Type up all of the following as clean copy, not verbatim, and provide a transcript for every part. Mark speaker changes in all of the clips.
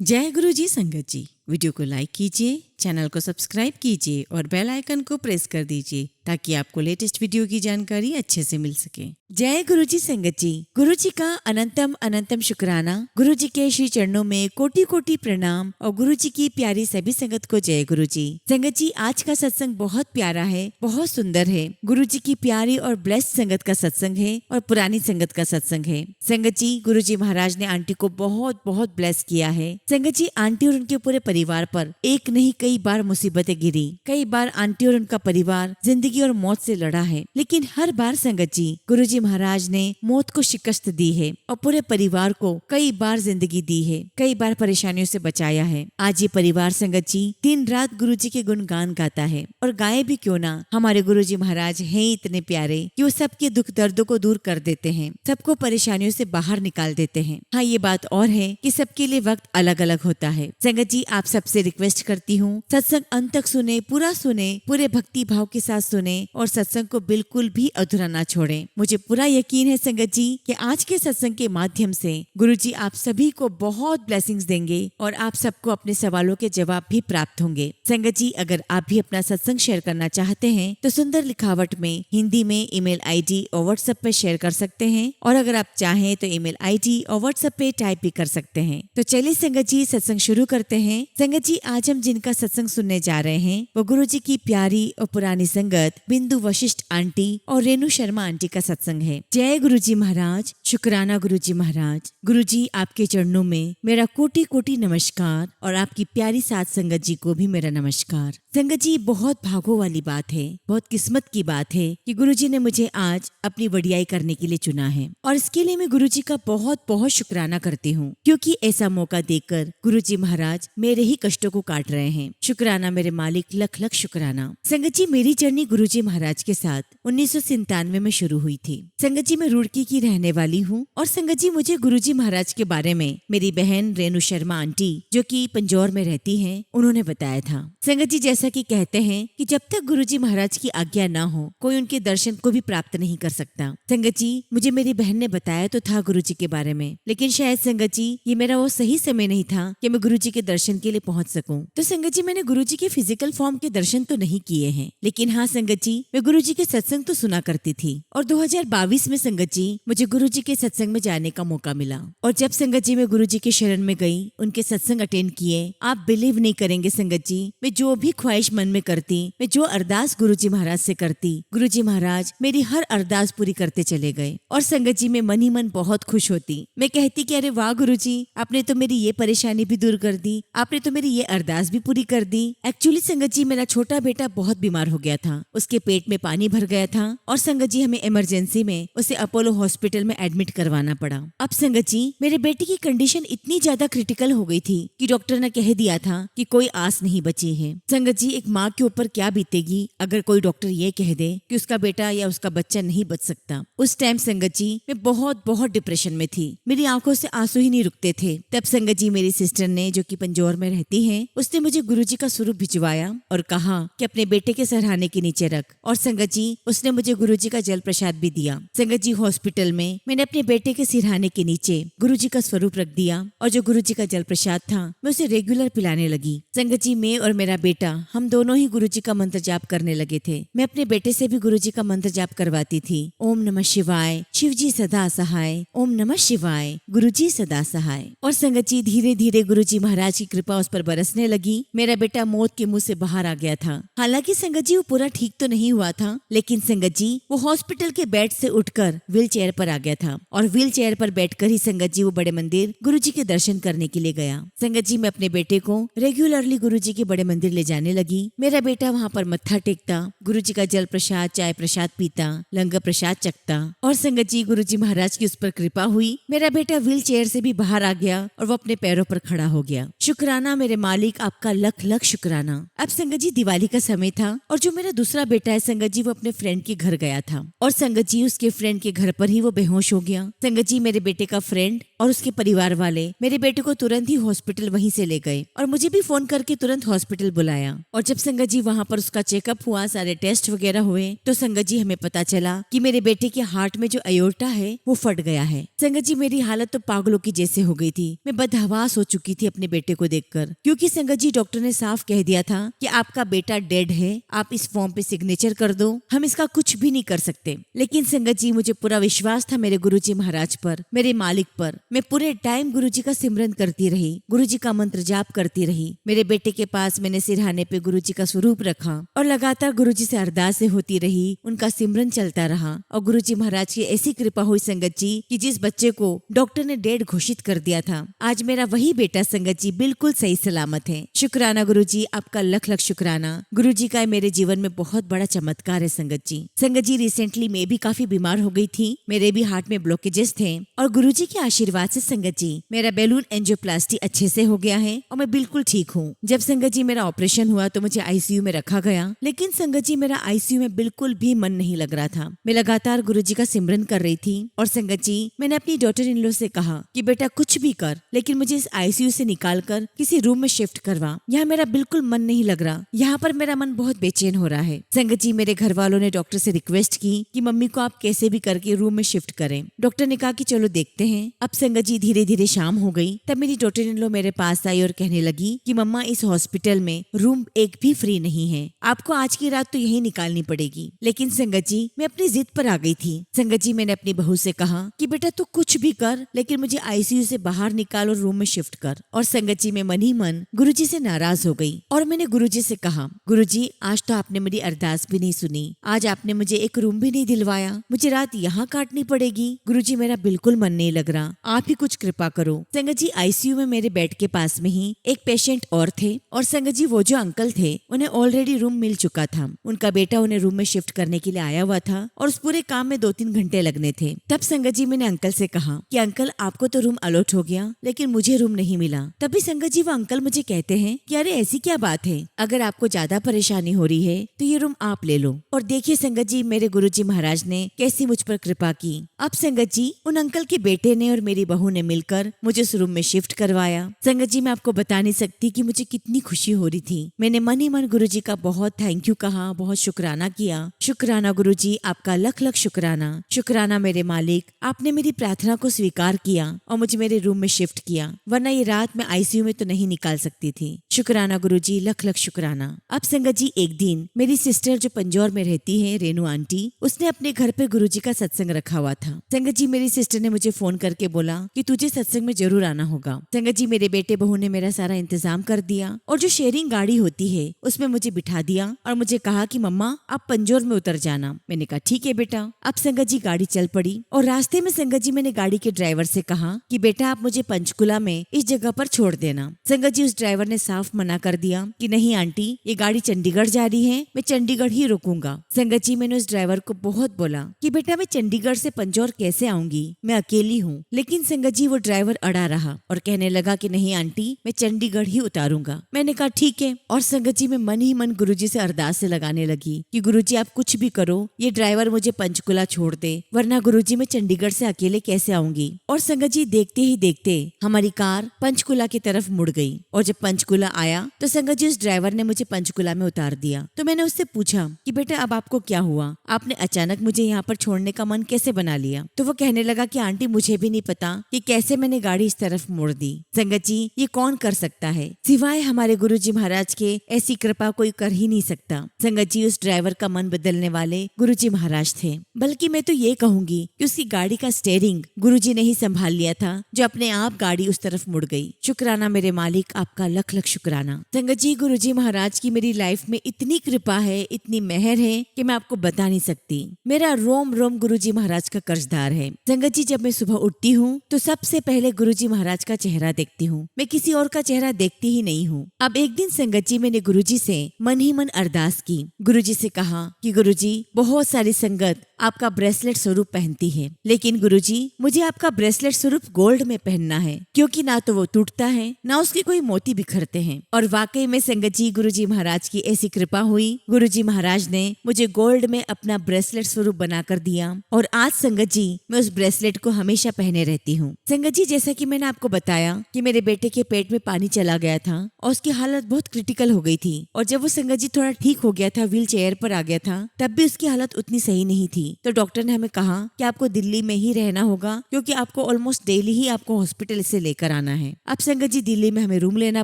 Speaker 1: जय गुरु जी संगत जी। वीडियो को लाइक कीजिए, चैनल को सब्सक्राइब कीजिए और बेल आइकन को प्रेस कर दीजिए ताकि आपको लेटेस्ट वीडियो की जानकारी अच्छे से मिल सके। जय गुरु जी संगत जी। गुरु जी का अनंतम अनंतम शुक्राना। गुरु जी के श्री चरणों में कोटि कोटि प्रणाम और गुरु जी की प्यारी सभी संगत को जय गुरु जी। संगत जी, आज का सत्संग बहुत प्यारा है, बहुत सुंदर है। गुरु जी की प्यारी और ब्लेस्ड संगत का सत्संग है और पुरानी संगत का सत्संग है। संगत जी, गुरु जी महाराज ने आंटी को बहुत बहुत ब्लेस किया है। संगत जी, आंटी और उनके पूरे परिवार पर एक नहीं कई बार मुसीबतें गिरी। कई बार आंटी और उनका परिवार जिंदगी और मौत से लड़ा है, लेकिन हर बार संगत जी गुरु जी महाराज ने मौत को शिकस्त दी है और पूरे परिवार को कई बार जिंदगी दी है, कई बार परेशानियों से बचाया है। आज ये परिवार संगत जी दिन रात गुरु जी के गुणगान गाता है, और गाए भी क्यों ना। हमारे गुरु जी महाराज हैं इतने प्यारे कि वो सबके दुख दर्दों को दूर कर देते हैं, सबको परेशानियों से बाहर निकाल देते हैं। हाँ, ये बात और है कि सबके लिए वक्त अलग अलग होता है। संगत जी, आप सबसे रिक्वेस्ट करती हूँ, सत्संग अंत तक सुने, पूरा सुने, पूरे भक्ति भाव के साथ सुने और सत्संग को बिल्कुल भी अधूरा ना छोड़ें। मुझे पूरा यकीन है संगत जी कि आज के सत्संग के माध्यम से गुरु जी आप सभी को बहुत ब्लेसिंग्स देंगे और आप सबको अपने सवालों के जवाब भी प्राप्त होंगे। संगत जी, अगर आप भी अपना सत्संग शेयर करना चाहते हैं तो सुंदर लिखावट में हिंदी में ईमेल आईडी और व्हाट्सएप पे शेयर कर सकते हैं, और अगर आप चाहें तो ईमेल आईडी और व्हाट्सएप पे टाइप भी कर सकते हैं। तो चलिए संगत जी, सत्संग शुरू करते हैं। संगत जी, आज हम जिनका सत्संग सुनने जा रहे हैं वो गुरु जी की प्यारी और पुरानी संगत बिंदु वशिष्ठ आंटी और रेणु शर्मा आंटी का सत्संग है। जय गुरु जी महाराज। शुक्राना गुरु जी महाराज। गुरु जी, आपके चरणों में मेरा कोटि कोटि नमस्कार और आपकी प्यारी साथ संगत जी को भी मेरा नमस्कार। संगत जी, बहुत भागों वाली बात है, बहुत किस्मत की बात है कि गुरु जी ने मुझे आज अपनी वडियाई करने के लिए चुना है, और इसके लिए मैं गुरु जी का बहुत बहुत शुक्राना करती हूँ, क्योंकि ऐसा मौका देकर गुरु जी महाराज मेरे ही कष्टों को काट रहे हैं। शुक्राना मेरे मालिक, लख लख शुक्राना। संगत जी, मेरी जर्नी गुरु जी महाराज के साथ 1997 में शुरू हुई थी। संगत जी, मैं रुड़की की रहने वाली हूँ, और संगत जी मुझे गुरु जी महाराज के बारे में मेरी बहन रेणु शर्मा आंटी, जो कि पंजौर में रहती हैं, उन्होंने बताया था। संगत जी, जैसा कि कहते हैं कि जब तक गुरु जी महाराज की आज्ञा ना हो, कोई उनके दर्शन को भी प्राप्त नहीं कर सकता। संगत जी, मुझे मेरी बहन ने बताया तो था गुरु जी के बारे में, लेकिन शायद संगत जी ये मेरा वो सही समय नहीं था कि मैं गुरु जी के दर्शन के लिए पहुंच सकूं। तो संगत जी, मैंने गुरु जी के फिजिकल फॉर्म के दर्शन तो नहीं किए हैं, लेकिन हाँ संगत जी, मैं गुरु जी के सत्संग तो सुना करती थी। और 2022 में संगत जी मुझे गुरु जी के सत्संग में जाने का मौका मिला, और जब संगत जी मैं गुरु जी के शरण में गई, उनके सत्संग अटेंड किए, आप बिलीव नहीं करेंगे संगत जी, मैं जो भी ख्वाहिश मन में करती, मैं जो अरदास गुरु जी महाराज से करती, गुरु जी महाराज मेरी हर अरदास पूरी करते चले गए। और संगत जी, मैं मन ही मन बहुत खुश होती। मैं कहती कि अरे वाह गुरु जी, आपने तो मेरी ये परेशानी भी दूर कर दी, आपने तो मेरी ये अरदास भी पूरी कर दी। एक्चुअली संगत जी, मेरा छोटा बेटा बहुत बीमार हो गया था, उसके पेट में पानी भर गया था, और संगत जी हमें इमरजेंसी में उसे अपोलो हॉस्पिटल में एडमिट करवाना पड़ा। अब संगत जी, मेरे बेटे की कंडीशन इतनी ज्यादा क्रिटिकल हो गई थी कि डॉक्टर ने कह दिया था कि कोई आस नहीं बची है। संगत जी, एक माँ के ऊपर क्या बीतेगी अगर कोई डॉक्टर ये कह दे कि उसका बेटा या उसका बच्चा नहीं बच सकता। उस टाइम संगत जी मैं बहुत बहुत डिप्रेशन में थी, मेरी आंखों से आंसू ही नहीं रुकते थे। तब संगत जी मेरी सिस्टर ने, जो कि पंजौर में रहती हैं, उसने मुझे गुरु जी का स्वरूप भिजवाया और कहा कि अपने बेटे के सरहाने के नीचे रख। और संगत जी उसने मुझे गुरु जी का जल प्रसाद भी दिया। संगत जी, हॉस्पिटल में मैंने अपने बेटे के सिरहाने के नीचे गुरु जी का स्वरूप रख दिया, और जो गुरु जी का जल प्रसाद था मैं उसे रेगुलर पिलाने लगी। संगत जी, मैं और मेरा बेटा हम दोनों ही गुरु जी का मंत्र जाप करने लगे थे। मैं अपने बेटे से भी गुरु जी का मंत्र जाप करवाती थी। ओम नमः शिवाय, शिव जी सदा सहाय, ओम नमः शिवाय, गुरु जी सदा सहाय। और संगत जी धीरे धीरे गुरु जी महाराज की कृपा उस पर बरसने लगी। मेरा बेटा मौत के मुंह से बाहर आ गया था। हालांकि संगत जी वो पूरा ठीक तो नहीं हुआ था, लेकिन संगत जी वो हॉस्पिटल के बेड से उठकर व्हील चेयर पर आ गया था, और व्हील चेयर पर बैठकर ही संगत जी वो बड़े मंदिर गुरु जी के दर्शन करने के लिए गया। संगत जी मैं अपने बेटे को रेगुलरली गुरु जी के बड़े मंदिर ले जाने लगी। मेरा बेटा वहाँ पर मत्था टेकता, गुरु जी का जल प्रसाद, चाय प्रसाद पीता, लंगर प्रसाद चखता, और संगत जी गुरु जी महाराज की उस पर कृपा हुई। मेरा बेटा व्हील चेयर से भी बाहर आ गया और वो अपने पैरों पर खड़ा हो गया। शुक्राना मेरे मालिक, आपका लख लख शुक्राना। अब संगत जी दिवाली का समय था और जो मेरा दूसरा बेटा है संगत जी, वो अपने फ्रेंड के घर गया था और संगत जी उसके फ्रेंड के घर पर ही वो बेहोश हो गया। संगत जी मेरे बेटे का फ्रेंड और उसके परिवार वाले मेरे बेटे को तुरंत ही हॉस्पिटल वहीं से ले गए और मुझे भी फोन करके तुरंत हॉस्पिटल बुलाया। और जब संगत जी वहाँ पर उसका चेकअप हुआ, सारे टेस्ट वगैरह हुए, तो संगत जी हमें पता चला कि मेरे बेटे के हार्ट में जो अयोर्टा है वो फट गया है। संगत जी मेरी हालत तो पागलों की जैसे हो गई थी। मैं बदहवास हो चुकी थी अपने बेटे को देखकर, क्योंकि संगत जी डॉक्टर ने साफ कह दिया था कि आपका बेटा डेड है, आप इस फॉर्म पे सिग्नेचर कर दो, हम इसका कुछ भी नहीं कर सकते। लेकिन संगत जी मुझे पूरा विश्वास था मेरे गुरुजी महाराज पर, मेरे मालिक पर। मैं पूरे टाइम गुरुजी का सिमरन करती रही, गुरुजी का मंत्र जाप करती रही। मेरे बेटे के पास मैंने सिरहाने पे गुरुजी का स्वरूप रखा और लगातार गुरुजी से अरदासें होती रही, उनका सिमरन चलता रहा। और गुरुजी महाराज की ऐसी कृपा हुई संगत जी कि जिस बच्चे को डॉक्टर ने डेड घोषित कर दिया था, आज मेरा वही बेटा संगत जी बिल्कुल सही सलामत है। शुक्राना गुरुजी, आपका लख लख शुक्राना। गुरुजी का मेरे जीवन में बहुत बड़ा चमत्कार है संगत जी। संगत जी रिसेंटली मैं भी काफी बीमार हो गई थी, मेरे भी हार्ट में ब्लॉकेजेस थे और गुरुजी के आशीर्वाद से संगत जी मेरा बैलून एंजियोप्लास्टी अच्छे से हो गया है और मैं बिल्कुल ठीक हूँ। जब संगत जी मेरा ऑपरेशन हुआ तो मुझे आईसीयू में रखा गया, लेकिन संगत जी मेरा आईसीयू में बिल्कुल भी मन नहीं लग रहा था। मैं लगातार गुरुजी का सिमरन कर रही थी और संगत जी मैंने अपनी डॉटर इन लॉ से कहा कि बेटा कुछ भी कर, लेकिन मुझे इस आईसीयू से निकाल कर किसी रूम में शिफ्ट करवा, यहाँ मेरा बिल्कुल मन नहीं लग रहा, यहाँ पर मेरा मन बहुत बेचैन हो रहा है। संगत जी मेरे घर वालों ने डॉक्टर से रिक्वेस्ट की कि मम्मी को आप कैसे भी करके रूम में शिफ्ट करें। डॉक्टर ने कहा कि चलो देखते हैं। अब संगत जी धीरे धीरे शाम हो गई, तब मेरी डॉटर इन लॉ मेरे पास आई और कहने लगी कि मम्मा इस हॉस्पिटल में रूम एक भी फ्री नहीं है, आपको आज की रात तो यही निकालनी पड़ेगी। लेकिन संगत जी मैं अपनी जिद पर आ गई थी। संगत जी मैंने अपनी बहू से कहा कि बेटा तू कुछ भी कर, लेकिन मुझे आईसीयू से बाहर निकाल और रूम में शिफ्ट कर। और संगत जी मैं मन ही मन गुरुजी से नाराज हो गई और मैंने गुरुजी से कहा, गुरुजी आज तो आपने मेरी अरदास भी नहीं सुनी, आज आपने मुझे एक रूम भी नहीं दिलवाया, मुझे रात यहाँ काटनी पड़ेगी। गुरुजी मेरा बिल्कुल मन नहीं लग रहा, आप ही कुछ कृपा करो। संगत जी आईसीयू में मेरे बेड के पास में ही एक पेशेंट और थे और संगत जी वो जो अंकल थे उन्हें ऑलरेडी रूम मिल चुका था। उनका बेटा उन्हें रूम में शिफ्ट करने के लिए आया हुआ था और उस पूरे काम में 2-3 घंटे लगने थे। तब संगत जी मैंने अंकल से कहा कि अंकल आपको तो रूम अलॉट हो गया, लेकिन मुझे रूम नहीं मिला। तभी संगत जी वो अंकल मुझे कहते हैं कि अरे ऐसी क्या बात है, अगर आपको ज्यादा परेशानी हो रही है तो ये रूम आप ले लो। और देखिए संगत जी मेरे गुरुजी महाराज ने कैसी मुझ पर कृपा की। अब संगत जी उन अंकल के बेटे ने और मेरी बहू ने मिलकर मुझे उस रूम में शिफ्ट करवाया। संगत जी मैं आपको बता नहीं सकती कि मुझे कितनी खुशी हो रही थी। मैंने मन ही मन गुरुजी का बहुत थैंक यू कहा, बहुत शुक्राना किया। शुक्राना गुरुजी, आपका लख लख शुक्राना। शुक्राना मेरे मालिक, आपने मेरी प्रार्थना को स्वीकार किया और मुझे मेरे रूम में शिफ्ट किया, वरना ये रात मैं आईसीयू में तो नहीं निकाल सकती थी। शुक्राना गुरुजी, लख लख शुक्राना। अब संगत जी एक दिन मेरी सिस्टर जो पंजौर में रहती है, रेनू आंटी, उसने अपने घर पे गुरुजी का सत्संग रखा हुआ था। संगत जी मेरी सिस्टर ने मुझे फोन करके बोला कि तुझे सत्संग में जरूर आना होगा। संगत जी मेरे बेटे बहू ने मेरा सारा इंतजाम कर दिया और जो शेयरिंग गाड़ी होती है उसमें मुझे बिठा दिया और मुझे कहा कि मम्मा आप पंजौर में उतर जाना। मैंने कहा ठीक है बेटा। अब संगत जी गाड़ी चल पड़ी और रास्ते में संगत जी मैंने गाड़ी के ड्राइवर से कहा कि बेटा आप मुझे पंचकुला में इस जगह पर छोड़ देना। संगत जी उस ड्राइवर ने साफ मना कर दिया कि नहीं आंटी, ये गाड़ी चंडीगढ़ जा रही है, मैं चंडीगढ़ ही रुकूंगा। संगत जी मैंने उस ड्राइवर को बहुत बोला कि बेटा मैं चंडीगढ़ से पंजौर कैसे आऊंगी, मैं अकेली हूँ। लेकिन संगत जी वो ड्राइवर अड़ा रहा और कहने लगा कि नहीं आंटी, मैं चंडीगढ़ ही उतारूंगा। मैंने कहा ठीक है। और संगत जी मैं मन ही मन गुरुजी से अरदास से लगाने लगी कि गुरुजी आप कुछ भी करो, ये ड्राइवर मुझे पंचकुला छोड़ दे, वरना गुरुजी मैं चंडीगढ़ से अकेले कैसे आऊंगी। और संगत जी देखते ही देखते हमारी कार पंचकुला की तरफ मुड़ गई और जब पंचकुला आया तो संगत जी उस ड्राइवर ने मुझे पंचकुला में उतार दिया। तो मैंने उससे पूछा कि बेटा अब आपको क्या हुआ, आपने अचानक मुझे यहाँ पर छोड़ने का मन कैसे बना लिया। तो वो कहने लगा कि आंटी मुझे भी नहीं पता कि कैसे मैंने गाड़ी इस तरफ मोड़ दी। संगत जी ये कौन कर सकता है, सिवाय हमारे गुरुजी महाराज के, ऐसी कृपा कोई कर ही नहीं सकता। संगत जी उस ड्राइवर का मन बदलने वाले गुरुजी महाराज थे। बल्कि मैं तो ये कहूंगी कि उसकी गाड़ी का स्टीयरिंग गुरुजी ने ही संभाल लिया था, जो अपने आप गाड़ी उस तरफ मुड़ गई। शुक्राना मेरे मालिक, आपका लख लख शुक्राना। संगत जी गुरुजी महाराज की मेरी लाइफ में इतनी कृपा है, इतनी मेहर है कि मैं आपको बता नहीं सकती। मेरा रोम रोम गुरुजी महाराज का कर्जदार है। संगत जी जब मैं सुबह उठती हूँ तो सबसे पहले गुरुजी महाराज का चेहरा देखती हूँ, मैं किसी और का चेहरा देखती ही नहीं हूँ। अब एक दिन संगत जी मैंने गुरुजी से मन ही मन अरदास की। गुरुजी से कहा कि गुरुजी बहुत सारी संगत आपका ब्रेसलेट स्वरूप पहनती है, लेकिन गुरुजी मुझे आपका ब्रेसलेट स्वरूप गोल्ड में पहनना है, क्योंकि ना तो वो टूटता है ना उसके कोई मोती बिखरते हैं। और वाकई में संगत जी गुरुजी महाराज की ऐसी कृपा हुई, गुरुजी महाराज ने मुझे गोल्ड में अपना ब्रेसलेट स्वरूप बनाकर दिया और आज संगत जी मैं उस ब्रेसलेट को हमेशा पहने रहती हूँ। संगत जी जैसा कि मैंने आपको बताया कि मेरे बेटे के पेट में पानी चला गया था और उसकी हालत बहुत क्रिटिकल हो गई थी और जब वो संगत जी थोड़ा ठीक हो गया था, व्हील चेयर पर आ गया था, तब भी उसकी हालत उतनी सही नहीं थी। तो डॉक्टर ने हमें कहा कि आपको दिल्ली में ही रहना होगा क्योंकि आपको ऑलमोस्ट डेली ही आपको हॉस्पिटल से लेकर आना है। अब संगत जी दिल्ली में हमें रूम लेना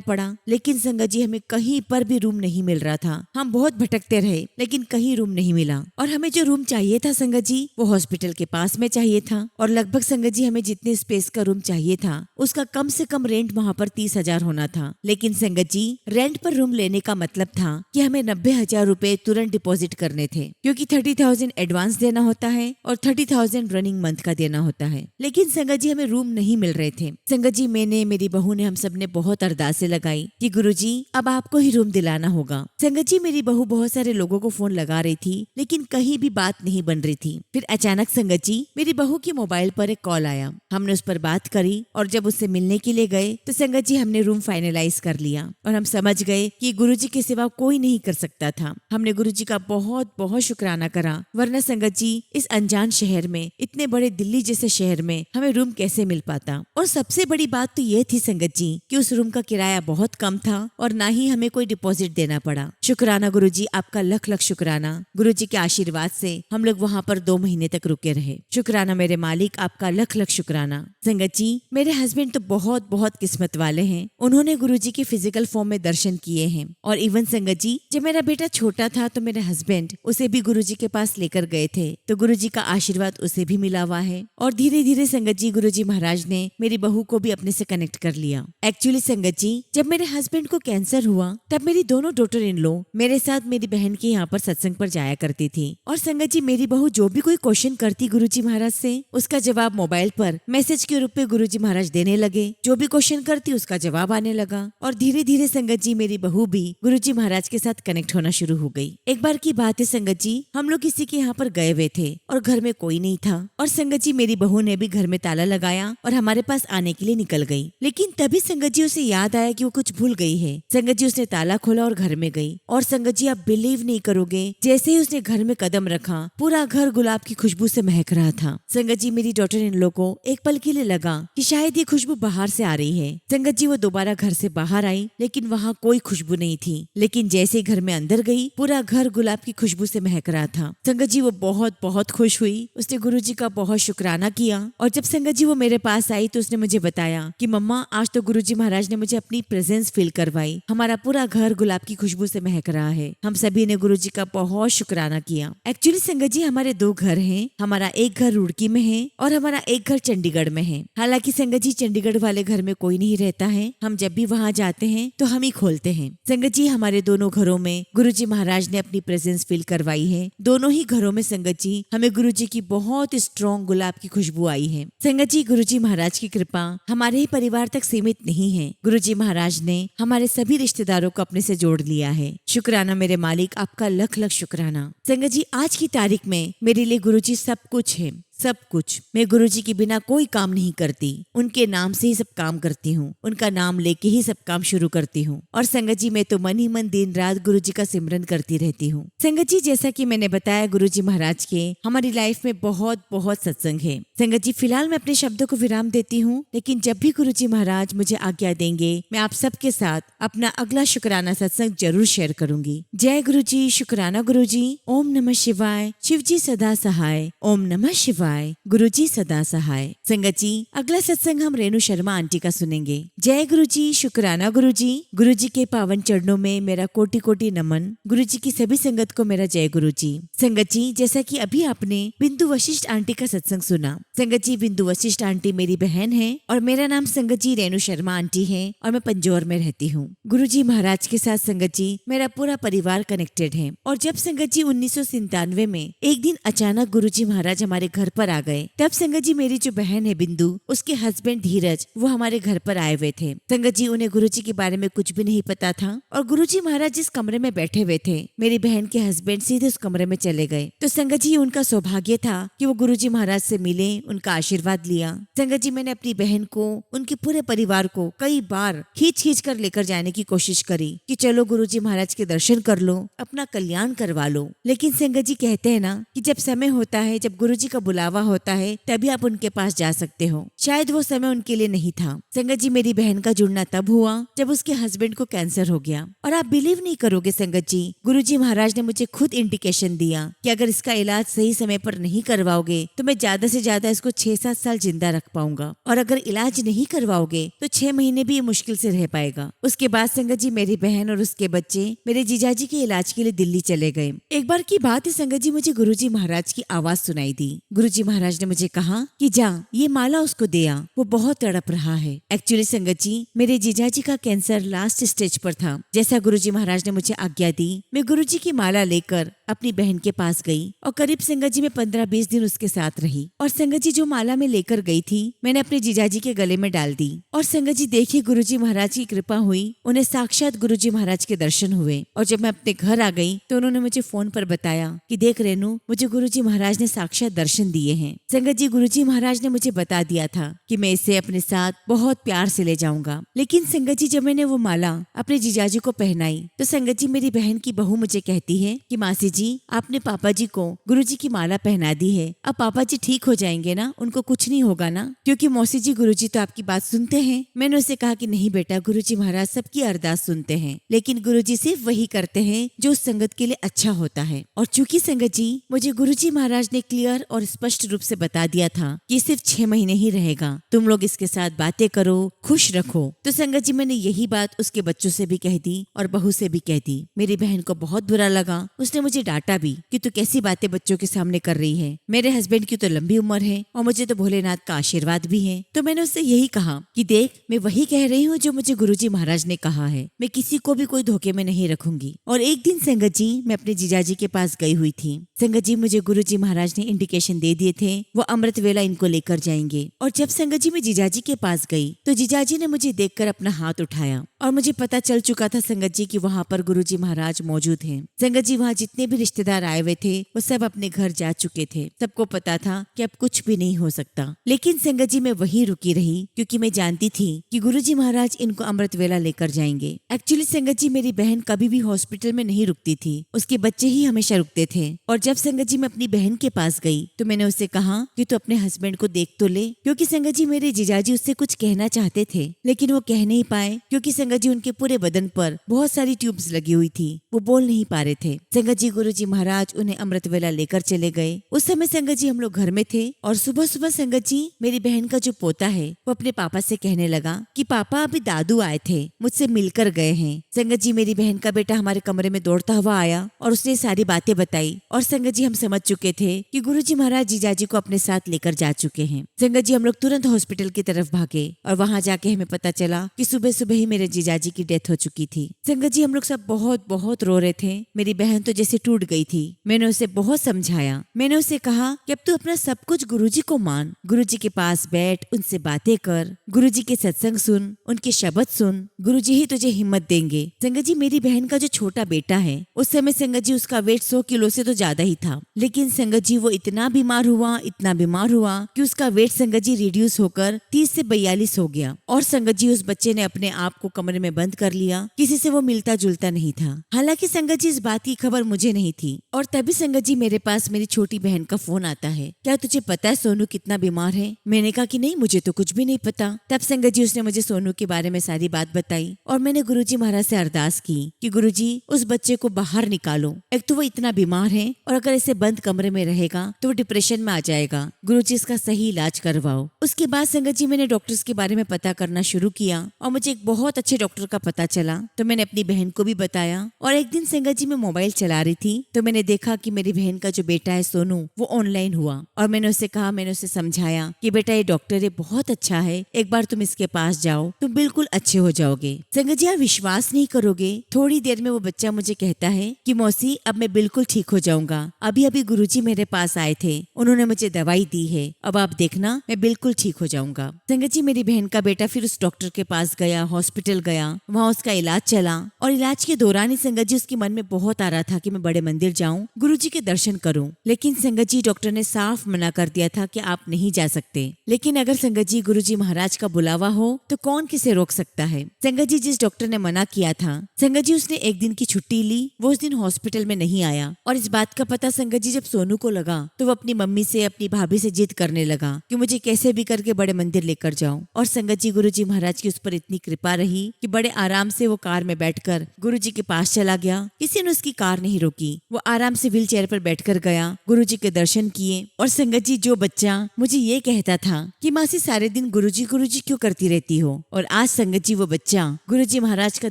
Speaker 1: पड़ा, लेकिन संगत जी हमें कहीं पर भी रूम नहीं मिल रहा था। हम बहुत भटकते रहे लेकिन कहीं रूम नहीं मिला और हमें जो रूम चाहिए था संगत जी वो हॉस्पिटल के पास में चाहिए था और लगभग संगत जी हमें जितने स्पेस का रूम चाहिए था उसका कम से कम रेंट वहाँ पर 30,000 होना था। लेकिन संगत जी रेंट पर रूम लेने का मतलब था कि हमें 90,000 रुपए तुरंत डिपॉजिट करने थे क्योंकि 30,000 एडवांस देना होता है और 30,000 रनिंग मंथ का देना होता है। लेकिन संगत जी हमें रूम नहीं मिल रहे थे। संगत जी मैंने, मेरी बहू ने, हम सब ने बहुत अरदासें लगाई कि गुरुजी अब आपको ही रूम दिलाना होगा। संगत जी मेरी बहू बहुत सारे लोगों को फोन लगा रही थी लेकिन कहीं भी बात नहीं बन रही थी। फिर अचानक संगत जी मेरी बहू की मोबाइल पर एक कॉल आया, हमने उस पर बात करी और जब उससे मिलने के लिए गए तो संगत जी हमने रूम फाइनलाइज कर लिया और हम समझ गए कि गुरुजी के सिवा कोई नहीं कर सकता था। हमने गुरुजी का बहुत बहुत शुक्राना करा, वरना संगत जी इस अनजान शहर में, इतने बड़े दिल्ली जैसे शहर में हमें रूम कैसे मिल पाता। और सबसे बड़ी बात तो ये थी संगत जी कि उस रूम का किराया बहुत कम था और ना ही हमें कोई डिपॉजिट देना पड़ा। शुक्राना गुरुजी, आपका लख लख शुक्राना। गुरुजी के आशीर्वाद से हम लोग वहाँ पर 2 महीने तक रुके रहे। शुक्राना मेरे मालिक, आपका लख लख शुक्राना। संगत जी मेरे हस्बैंड तो बहुत बहुत किस्मत वाले हैं, उन्होंने गुरुजी के फिजिकल फॉर्म में दर्शन किए हैं। और इवन संगत जी जब मेरा बेटा छोटा था तो मेरे हस्बैंड उसे भी गुरुजी के पास लेकर गए थे तो गुरुजी का आशीर्वाद उसे भी मिला हुआ है। और धीरे धीरे संगत जी गुरुजी महाराज ने मेरी बहू को भी अपने से कनेक्ट कर लिया। एक्चुअली संगत जी जब मेरे हस्बैंड को कैंसर हुआ तब मेरी दोनों डॉटर इन लॉ मेरे साथ मेरी बहन के यहाँ पर सत्संग पर जाया करती थी। और संगत जी मेरी बहू जो भी कोई क्वेश्चन करती गुरुजी महाराज से उसका जवाब मोबाइल पर मैसेज के रूप में गुरुजी महाराज देने लगे। जो भी क्वेश्चन करती उसका जवाब आने लगा और धीरे धीरे संगत जी मेरी बहू भी गुरुजी महाराज के साथ कनेक्ट होना शुरू हो गई। एक बार की बात है संगत जी, हम लोग किसी के यहाँ पर गए हुए थे और घर में कोई नहीं था और संगत जी मेरी बहू ने भी घर में ताला लगाया और हमारे पास आने के लिए निकल गई। लेकिन तभी संगत जी उसे याद आया कि वो कुछ भूल गई है। संगत जी उसने ताला खोला और घर में गई और संगत जी आप बिलीव नहीं करोगे, जैसे ही उसने घर में कदम रखा पूरा घर गुलाब की खुशबू से महक रहा था। संगत जी मेरी डॉटर इन लोग को एक पल के लिए लगा कि शायद ये खुशबू बाहर से आ रही है। संगत जी वो दोबारा घर से बाहर आई लेकिन वहाँ कोई खुशबू नहीं थी। लेकिन जैसे ही घर में अंदर गई पूरा घर गुलाब की खुशबू से महक रहा था। संगत जी वो बहुत बहुत खुश हुई, उसने गुरुजी का बहुत शुक्राना किया और जब संगत जी वो मेरे पास आई तो उसने मुझे बताया कि मम्मा आज तो गुरुजी महाराज ने मुझे अपनी प्रेजेंस फील करवाई, हमारा पूरा घर गुलाब की खुशबू से महक रहा है। हम सभी ने गुरुजी का बहुत शुक्राना किया। एक्चुअली संगत जी हमारे 2 घर हैं, हमारा एक घर रुड़की में है और हमारा एक घर चंडीगढ़ में है। हालांकि संगत जी चंडीगढ़ वाले घर में कोई नहीं रहता है, हम जब भी वहाँ जाते हैं तो हम ही खोलते हैं। संगत जी हमारे दोनों घरों में गुरुजी महाराज ने अपनी प्रेजेंस फील करवाई है। दोनों ही घरों में संगत जी हमें गुरुजी की बहुत स्ट्रॉन्ग गुलाब की खुशबू आई है। संगत जी गुरुजी महाराज की कृपा हमारे ही परिवार तक सीमित नहीं है, गुरुजी महाराज ने हमारे सभी रिश्तेदारों को अपने से जोड़ लिया है। शुक्राना मेरे मालिक, आपका लख लख शुक्राना। संगत जी आज की तारीख में मेरे लिए गुरुजी सब कुछ है, सब कुछ। मैं गुरुजी के बिना कोई काम नहीं करती, उनके नाम से ही सब काम करती हूँ, उनका नाम लेके ही सब काम शुरू करती हूँ। और संगत जी मैं तो मन ही मन दिन रात गुरुजी का सिमरन करती रहती हूँ। संगत जी जैसा कि मैंने बताया गुरुजी महाराज के हमारी लाइफ में बहुत बहुत सत्संग है। संगत जी फिलहाल मैं अपने शब्दों को विराम देती हूँ, लेकिन जब भी गुरुजी महाराज मुझे आज्ञा देंगे मैं आप सबके साथ अपना अगला शुक्राना सत्संग जरूर शेयर करूंगी। जय गुरुजी, शुक्राना गुरुजी। ओम नमः शिवाय। शिव जी सदा सहाय। ओम नमः शिवाय। गुरुजी सदा सहाय। संगत जी अगला सत्संग हम रेणु शर्मा आंटी का सुनेंगे। जय गुरुजी, शुक्राना गुरुजी। गुरुजी के पावन चरणों में मेरा कोटि कोटि नमन। गुरुजी की सभी संगत को मेरा जय गुरुजी। संगत जी जैसा कि अभी आपने बिंदु वशिष्ठ आंटी का सत्संग सुना। संगत जी बिंदु वशिष्ठ आंटी मेरी बहन है और मेरा नाम संगत जी रेणु शर्मा आंटी है और मैं पंजौर में रहती हूँ। गुरुजी महाराज के साथ संगत जी मेरा पूरा परिवार कनेक्टेड है। और जब संगत जी 1997 में एक दिन अचानक गुरुजी महाराज हमारे घर पर आ गए। तब संगत जी मेरी जो बहन है बिंदु, उसके हस्बैंड धीरज, वो हमारे घर पर आए हुए थे। संगत जी उन्हें गुरुजी के बारे में कुछ भी नहीं पता था और गुरुजी महाराज जिस कमरे में बैठे हुए थे, मेरी बहन के हस्बैंड सीधे उस कमरे में चले गए। तो संगत जी उनका सौभाग्य था कि वो गुरुजी महाराज से मिले, उनका आशीर्वाद लिया। संगत जी मैंने अपनी बहन को, उनके पूरे परिवार को कई बार खींच खींच कर लेकर जाने की कोशिश करी कि चलो गुरुजी महाराज के दर्शन कर लो, अपना कल्याण करवा लो। लेकिन संगत जी कहते हैं ना कि जब समय होता है, जब गुरुजी का बुलावा होता है, तभी आप उनके पास जा सकते हो। शायद वो समय उनके लिए नहीं था। संगत जी मेरी बहन का जुड़ना तब हुआ जब उसके हस्बैंड को कैंसर हो गया। और आप बिलीव नहीं करोगे संगत जी, गुरुजी महाराज ने मुझे खुद इंडिकेशन दिया कि अगर इसका इलाज सही समय पर नहीं करवाओगे तो मैं ज्यादा से ज्यादा इसको 6-7 साल जिंदा रख पाऊंगा, और अगर इलाज नहीं करवाओगे तो 6 महीने भी ये मुश्किल से रह पाएगा। उसके बाद संगत जी मेरी बहन और उसके बच्चे मेरे जीजाजी के इलाज के लिए दिल्ली चले गए। एक बार की बात है संगत जी, मुझे गुरुजी महाराज की आवाज सुनाई दी। गुरुजी महाराज ने मुझे कहा कि जा ये माला उसको दे आ, वो बहुत तड़प रहा है। एक्चुअली संगत जी मेरे जीजाजी का कैंसर लास्ट स्टेज पर था। जैसा गुरुजी महाराज ने मुझे आज्ञा दी, मैं गुरुजी की माला लेकर अपनी बहन के पास गई और करीब संगत जी में 15-20 दिन उसके साथ रही। और संगत जी जो माला में लेकर गई थी, मैंने अपने जीजाजी के गले में डाल दी। और संगत जी देखिए गुरुजी महाराज की कृपा हुई, उन्हें साक्षात गुरुजी महाराज के दर्शन हुए। और जब मैं अपने घर आ गई तो उन्होंने मुझे फोन पर बताया कि देख रेनू, मुझे गुरुजी महाराज ने साक्षात दर्शन दिए हैं। संगत जी गुरुजी महाराज ने मुझे बता दिया था कि मैं इसे अपने साथ बहुत प्यार से ले जाऊंगा। लेकिन संगत जी जब मैंने वो माला अपने जीजाजी को पहनाई तो संगत जी मेरी बहन की बहू मुझे कहती है कि मासी जी आपने पापा जी को गुरुजी की माला पहना दी है, अब पापा जी ठीक हो जाएंगे ना, उनको कुछ नहीं होगा ना, क्योंकि मौसी जी गुरुजी तो आपकी बात सुनते हैं। मैंने उसे कहा कि नहीं बेटा, गुरुजी महाराज सबकी अरदास सुनते हैं, लेकिन गुरुजी सिर्फ वही करते हैं जो उस संगत के लिए अच्छा होता है। और चूंकि संगत जी मुझे गुरुजी महाराज ने क्लियर और स्पष्ट रूप से बता दिया था कि सिर्फ 6 महीने ही रहेगा, तुम लोग इसके साथ बातें करो, खुश रखो। तो संगत जी मैंने यही बात उसके बच्चों से भी कह दी और बहू से भी कह दी। मेरी बहन को बहुत बुरा लगा, उसने मुझे डांटा भी कि तू कैसी बातें बच्चों के सामने कर रही है, मेरे हस्बैंड की तो लंबी उम्र है और मुझे तो भोलेनाथ का आशीर्वाद भी है। तो मैंने उससे यही कहा कि देख, मैं वही कह रही हूँ जो मुझे गुरुजी महाराज ने कहा है, मैं किसी को भी कोई धोखे में नहीं रखूंगी। और एक दिन संगत जी मैं अपने जीजाजी के पास गई हुई थी। संगत जी मुझे गुरुजी महाराज ने इंडिकेशन दे दिए थे, वो अमृत वेला इनको लेकर जाएंगे। और जब संगत जी मैं जीजाजी के पास गई तो जीजाजी ने मुझे देखकर अपना हाथ उठाया और मुझे पता चल चुका था संगत जी कि वहाँ पर गुरुजी महाराज मौजूद हैं। संगत जी वहाँ जितने भी रिश्तेदार आए हुए थे वो सब अपने घर जा चुके थे। सबको पता था कि अब कुछ भी नहीं हो सकता, लेकिन संगत जी मैं वहीं रुकी रही क्योंकि मैं जानती थी कि गुरुजी महाराज इनको अमृत वेला लेकर जाएंगे। एक्चुअली संगत जी मेरी बहन कभी भी हॉस्पिटल में नहीं रुकती थी, उसके बच्चे ही हमेशा रुकते थे। और जब संगत जी मैं अपनी बहन के पास गई तो मैंने उससे कहा कि तू अपने हस्बैंड को देख तो ले, क्योंकि संगत जी मेरे जीजाजी उससे कुछ कहना चाहते थे लेकिन वो कह नहीं पाए, क्योंकि संगत जी उनके पूरे बदन पर बहुत सारी ट्यूब्स लगी हुई थी, वो बोल नहीं पा रहे थे। संगत जी गुरुजी महाराज उन्हें अमृत वेला लेकर चले गए। उस समय संगत जी हम लोग घर में थे और सुबह सुबह संगत जी मेरी बहन का जो पोता है वो अपने पापा से कहने लगा कि पापा अभी दादू आए थे, मुझसे मिलकर गए हैं। संगत जी मेरी बहन का बेटा हमारे कमरे में दौड़ता हुआ आया और उसने सारी बातें बताई और संगत जी हम समझ चुके थे कि गुरुजी महाराज जीजाजी को अपने साथ लेकर जा चुके हैं। संगत जी हम लोग तुरंत हॉस्पिटल की तरफ भागे और वहाँ जाके हमें पता चला कि सुबह सुबह ही मेरे जीजाजी की डेथ हो चुकी थी। संगत जी हम लोग सब बहुत बहुत रो रहे थे। मेरी बहन तो जैसे टूट गई थी। मैंने उसे बहुत समझाया, मैंने उसे कहा कि अब तू अपना सब कुछ गुरुजी को मान, गुरुजी के पास बैठ, उनसे बातें कर, गुरुजी के सत्संग सुन, उनके शब्द सुन, गुरुजी ही तुझे हिम्मत देंगे। संगत जी मेरी बहन का जो छोटा बेटा है उस समय संगत जी उसका वेट 100 किलो से तो ज्यादा ही था, लेकिन संगत जी वो इतना बीमार हुआ, इतना बीमार हुआ कि उसका वेट संगत जी रिड्यूस होकर 30 से 42 हो गया। और संगत जी उस बच्चे ने अपने आप को कमरे में बंद कर लिया, किसी से वो मिलता जुलता नहीं था। हालांकि संगत जी इस बात की खबर मुझे नहीं थी। और तभी संगत जी मेरे पास मेरी छोटी बहन का फोन आता है, क्या तुझे पता है सोनू कितना बीमार है? मैंने कहा कि नहीं, मुझे तो कुछ भी नहीं पता। तब संगत जी उसने मुझे सोनू के बारे में सारी बात बताई और मैंने गुरुजी महाराज से अरदास की कि गुरुजी उस बच्चे को बाहर निकालो, एक तो वो इतना बीमार है और अगर इसे बंद कमरे में रहेगा तो वो डिप्रेशन में आ जाएगा, गुरुजी इसका सही इलाज करवाओ। उसके बाद संगत जी मैंने डॉक्टर्स के बारे में पता करना शुरू किया और मुझे एक बहुत अच्छे डॉक्टर का पता चला, तो मैंने अपनी बहन को भी बताया। और एक दिन संगत जी मैं मोबाइल चला रही थी थी तो मैंने देखा कि मेरी बहन का जो बेटा है सोनू वो ऑनलाइन हुआ और मैंने उसे कहा, मैंने उसे समझाया कि बेटा ये डॉक्टर है, बहुत अच्छा है, एक बार तुम इसके पास जाओ, तुम बिल्कुल अच्छे हो जाओगे। संगत जी, आप विश्वास नहीं करोगे, थोड़ी देर में वो बच्चा मुझे कहता है कि मौसी अब मैं बिल्कुल ठीक हो जाऊंगा, अभी अभी गुरुजी मेरे पास आए थे, उन्होंने मुझे दवाई दी है, अब आप देखना मैं बिल्कुल ठीक हो जाऊंगा। संगत जी, मेरी बहन का बेटा फिर उस डॉक्टर के पास गया, हॉस्पिटल गया, वहाँ उसका इलाज चला और इलाज के दौरान ही संगत जी उसके मन में बहुत आ रहा था कि मैं बड़े मंदिर जाऊं, गुरुजी के दर्शन करूं, लेकिन संगत जी डॉक्टर ने साफ मना कर दिया था कि आप नहीं जा सकते। लेकिन अगर संगत जी गुरुजी महाराज का बुलावा हो तो कौन किसे रोक सकता है। संगत जी, जिस डॉक्टर ने मना किया था संगत जी उसने एक दिन की छुट्टी ली, वो उस दिन हॉस्पिटल में नहीं आया और इस बात का पता संगत जी जब सोनू को लगा तो वो अपनी मम्मी से, अपनी भाभी से जिद करने लगा कि मुझे कैसे भी करके बड़े मंदिर लेकर जाओ। और संगत जी गुरुजी महाराज की उस पर इतनी कृपा रही कि बड़े आराम से वो कार में बैठकर गुरुजी के पास चला गया, किसी ने उसकी कार नहीं रोकी, वो आराम से व्हील चेयर पर बैठकर गया, गुरुजी के दर्शन किए। और संगत जी, जो बच्चा मुझे ये कहता था कि मासी सारे दिन गुरुजी गुरुजी क्यों करती रहती हो, और आज संगत जी वो बच्चा गुरुजी महाराज का